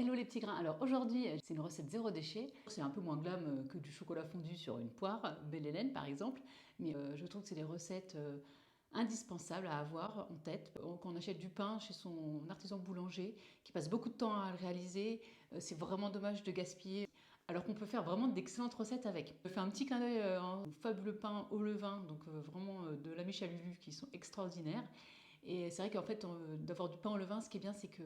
Hello les petits grains, alors aujourd'hui c'est une recette zéro déchet. C'est un peu moins glam que du chocolat fondu sur une poire, Belle Hélène par exemple, mais je trouve que c'est des recettes indispensables à avoir en tête. Quand on achète du pain chez son artisan boulanger, qui passe beaucoup de temps à le réaliser, c'est vraiment dommage de gaspiller. Alors qu'on peut faire vraiment d'excellentes recettes avec. Je fais un petit clin d'œil au fabuleux pain au levain, donc vraiment de la Michel Lulu qui sont extraordinaires. Et c'est vrai qu'en fait, d'avoir du pain au levain, ce qui est bien, c'est que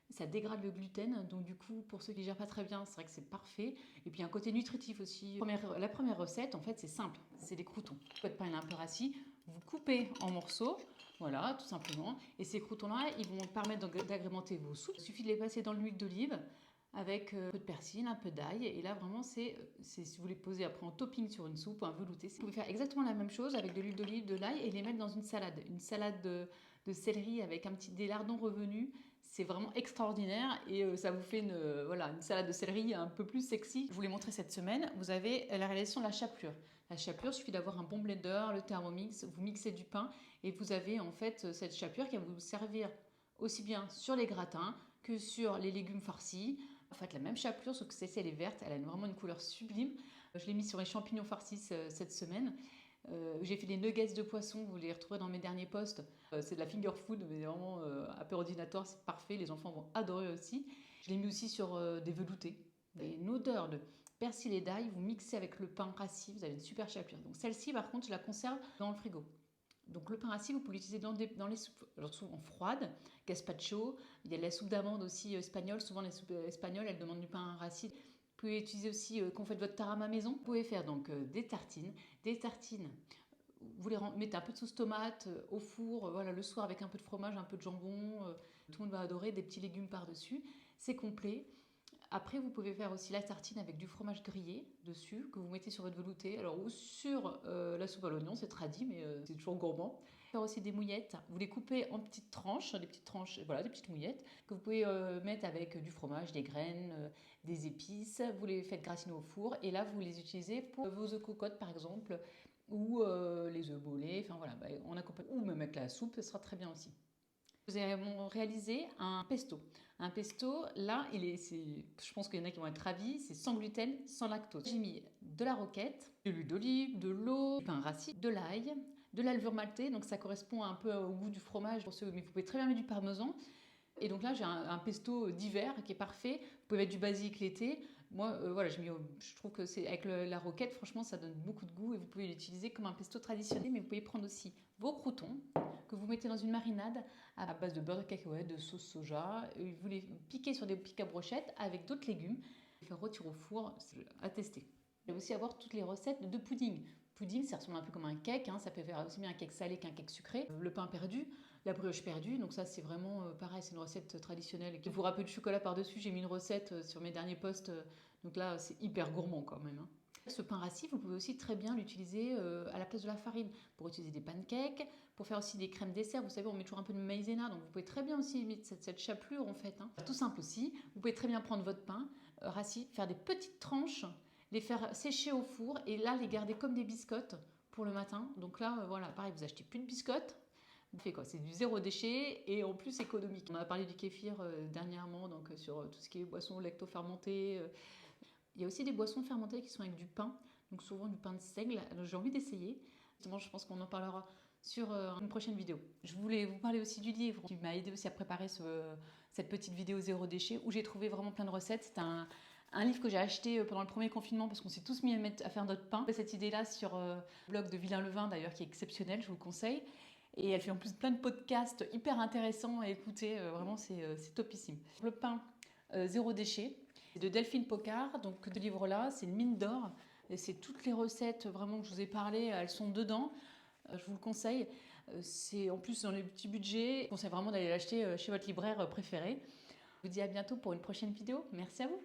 ça dégrade le gluten. Donc du coup, pour ceux qui ne gèrent pas très bien, c'est vrai que c'est parfait. Et puis un côté nutritif aussi. La première recette, en fait, c'est simple. C'est des croûtons. Votre pain est un peu rassis. Vous coupez en morceaux. Voilà, tout simplement. Et ces croûtons-là, ils vont permettre d'agrémenter vos soupes. Il suffit de les passer dans l'huile d'olive avec un peu de persil, un peu d'ail. Et là, vraiment, c'est si vous les posez après en topping sur une soupe ou un velouté. Vous pouvez faire exactement la même chose avec de l'huile d'olive, de l'ail et les mettre dans une salade. Une salade de céleri avec des lardons revenus. C'est vraiment extraordinaire et ça vous fait une salade de céleri un peu plus sexy. Je vous l'ai montré cette semaine. Vous avez la réalisation de la chapelure. La chapelure, il suffit d'avoir un bon blender, le Thermomix, vous mixez du pain et vous avez en fait cette chapelure qui va vous servir aussi bien sur les gratins que sur les légumes farcis. En fait, la même chapelure, sauf que celle-ci, elle est verte, elle a vraiment une couleur sublime. Je l'ai mis sur les champignons farcis cette semaine. J'ai fait des nuggets de poisson, vous les retrouverez dans mes derniers posts. C'est de la finger food, mais vraiment apérodinatoire, c'est parfait, les enfants vont adorer aussi. Je l'ai mis aussi sur des veloutés. Vous avez une odeur de persil et d'ail, vous mixez avec le pain rassis, vous avez une super chapelure. Donc celle-ci, par contre, je la conserve dans le frigo. Donc le pain rassis, vous pouvez l'utiliser dans les soupes, alors souvent froides, gazpacho. Il y a la soupe d'amande aussi espagnole. Souvent les soupes espagnoles, elles demandent du pain rassis. Vous pouvez utiliser aussi quand vous faites votre tarame maison. Vous pouvez faire donc des tartines. Des tartines, vous les mettez un peu de sauce tomate au four, voilà, le soir avec un peu de fromage, un peu de jambon. Tout le monde va adorer, des petits légumes par-dessus. C'est complet. Après, vous pouvez faire aussi la tartine avec du fromage grillé dessus, que vous mettez sur votre velouté, alors ou sur la soupe à l'oignon, c'est tradit, mais c'est toujours gourmand. Faire aussi des mouillettes, vous les coupez en petites tranches, voilà, des petites mouillettes, que vous pouvez mettre avec du fromage, des graines, des épices, vous les faites gratiner au four, et là, vous les utilisez pour vos œufs cocottes, par exemple, ou les œufs bolés, enfin voilà, on accompagne, ou même avec la soupe, ce sera très bien aussi. Vous avez réalisé un pesto. Un pesto, là, je pense qu'il y en a qui vont être ravis, c'est sans gluten, sans lactose. J'ai mis de la roquette, de l'huile d'olive, de l'eau, du pain rassis, de l'ail, de la levure maltée, donc ça correspond un peu au goût du fromage pour ceux, mais vous pouvez très bien mettre du parmesan. Et donc là, j'ai un pesto d'hiver qui est parfait. Vous pouvez mettre du basilic l'été. Moi, voilà, je trouve que c'est avec la roquette, franchement, ça donne beaucoup de goût et vous pouvez l'utiliser comme un pesto traditionnel. Mais vous pouvez prendre aussi vos croûtons que vous mettez dans une marinade à base de beurre de cacahuète, de sauce soja. Et vous les piquez sur des pics à brochettes avec d'autres légumes. Faire rôtir au four, c'est à tester. Il va aussi avoir toutes les recettes de pudding. Pudding, ça ressemble un peu comme un cake, hein. Ça peut faire aussi bien un cake salé qu'un cake sucré. Le pain perdu, la brioche perdue, donc ça c'est vraiment pareil, c'est une recette traditionnelle. Il faut un peu de chocolat par-dessus, j'ai mis une recette sur mes derniers posts, donc là c'est hyper gourmand quand même, hein. Ce pain rassis, vous pouvez aussi très bien l'utiliser à la place de la farine pour utiliser des pancakes, pour faire aussi des crèmes dessert. Vous savez, on met toujours un peu de maïzena, donc vous pouvez très bien aussi mettre cette chapelure en fait, hein. Tout simple aussi, vous pouvez très bien prendre votre pain rassis, faire des petites tranches, les faire sécher au four et là les garder comme des biscottes pour le matin. Donc là, voilà, pareil, vous achetez plus de biscottes. Vous faites quoi? C'est du zéro déchet et en plus économique. On a parlé du kéfir dernièrement, donc sur tout ce qui est boissons lacto-fermentées. Il y a aussi des boissons fermentées qui sont avec du pain, donc souvent du pain de seigle. Alors j'ai envie d'essayer. Justement, je pense qu'on en parlera sur une prochaine vidéo. Je voulais vous parler aussi du livre qui m'a aidé aussi à préparer cette petite vidéo zéro déchet où j'ai trouvé vraiment plein de recettes. C'est un livre que j'ai acheté pendant le premier confinement parce qu'on s'est tous mis à faire notre pain. Cette idée-là sur le blog de Vilain Levain d'ailleurs qui est exceptionnel, je vous le conseille. Et elle fait en plus plein de podcasts hyper intéressants à écouter. Vraiment, c'est topissime. Le pain zéro déchet, c'est de Delphine Pocard. Donc, ce livre-là, c'est une mine d'or. Et c'est toutes les recettes vraiment que je vous ai parlé, elles sont dedans. Je vous le conseille. C'est en plus dans les petits budgets. Je vous conseille vraiment d'aller l'acheter chez votre libraire préféré. Je vous dis à bientôt pour une prochaine vidéo. Merci à vous.